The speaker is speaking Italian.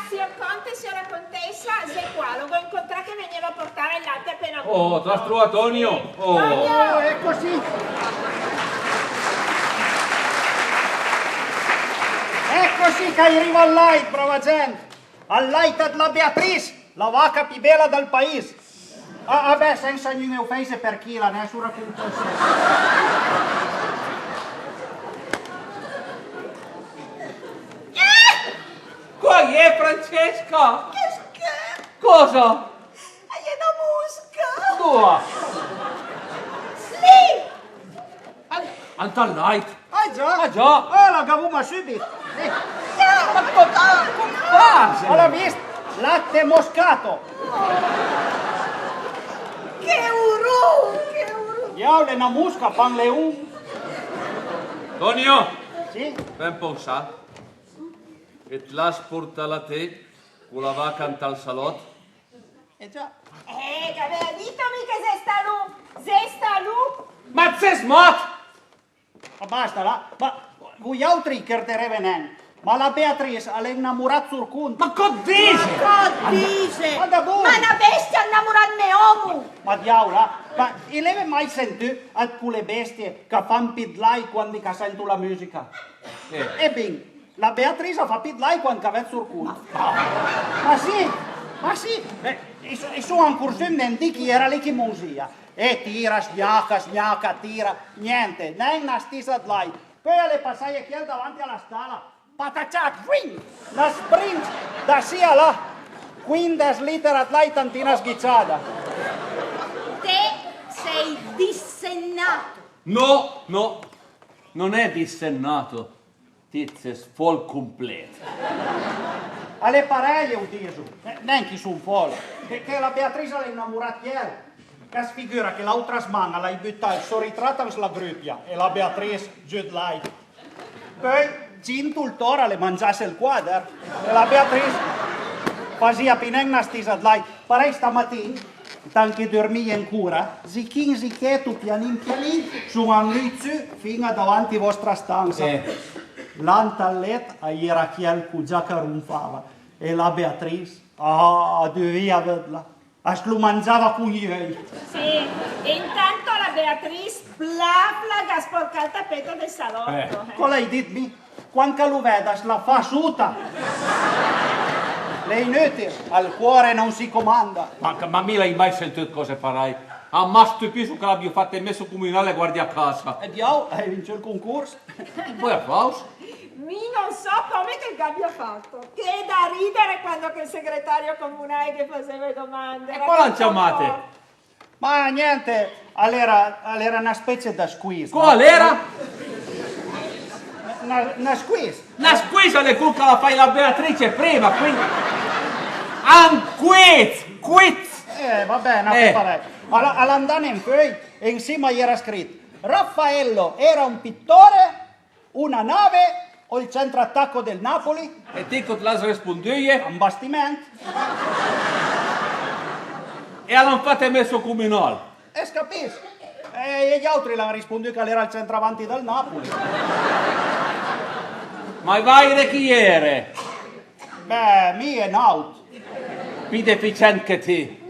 signor Conte, signora Contessa, sei qua, lo vuoi incontrare che veniva a portare il latte appena venuto. Oh, t'has trovato Tonio? Oh. Tonio! Eccoci. Eccoci che arriva al light, brava gente. Al light della Beatrice, la vacca più bella del paese. Ah, beh, senza niente offese per chi la nessuna contessa. Qua è Francesca? Che schifo! Cosa? Hai una musca! Tua? Sì! Anta light? Ah già? Ah già? Oh, la gavuma subito. Ma come fai? Alla vista, latte moscato. Che uru! Che uru! Io le una musca, pan le un. Tonio, Sì? ben pensato. E l'has portato a te con la vacca al salotto? Già. Che aveva detto mica se sta lui! Se sta lui! Ma sei smart? Ma basta là. Ma voi altri che venendo. Ma la Beatrice ha innamorato sul conto. Ma che dici? Che dice? Ma da buono. Ma una bestia innamorata di uomo! Ma diavolo, ma io l'avete mai sentito a quelle bestie che fanno pidlai quando sentono la musica? Ebbene, la Beatrice fa pidlai quando va sul conto. Ma sì, e sono ancora sentendo chi era lì che musica. E tira, sgnacca, tira, niente, non una stessa lei. Poi alle passaie chi è davanti alla scala, pataccia, swing, la sprint, da sia là, 15 litri a lei tantina sghicciata. Te sei dissennato! No, no, non è dissennato. Tizes full completo. Alle parelle ho diso, neanche su un po', che la Beatrice l'ha innamorata ieri. Che sfigura che l'altra smana l'hai buttata il suo ritratto sulla gruppia e la Beatrice giù di lei. Poi Ginto il toro le mangiasse il quadro e la Beatrice faceva pinenna stisa di lei. Parei stamattina, tanto dormì in cura, zichetto pianin su un luzzo fino davanti alla vostra stanza. L'antallet a era chi al già che ronfava e la Beatrice, doveva averla. Lo mangiava con gli occhi. Sì, e intanto la Beatrice bla che sporca il tappeto del salotto. Cosa hai detto mi? Quando lo veda, la fa suta. Lei inutile, al cuore non si comanda. Ma mi l'hai mai sentito cosa farai? Ah, ma stupisco che l'abbia fatto il messo comunale guardi a casa. E diao, hai vinto il concorso? Poi applauso. Mi non so come che abbia fatto. Che da ridere quando che il segretario comunale che faceva le domande. E poi l'hanno chiamate? Ma niente, era una specie da squeeze. Qual era? Una squeeze. La squisa le cucca la fai la Beatrice prima, quindi... Quiz! Vabbè, una preparata. All'andare in poi, e insieme gli era scritto Raffaello era un pittore, una nave o il centro attacco del Napoli? E te che l'hai risponduto? Un bastimento. E hanno fatto messo comunale. E scapisco. E gli altri l'hanno risponduto che era il centravanti del Napoli. Ma vai da chi era? Beh, mi è out. Più deficiente che te.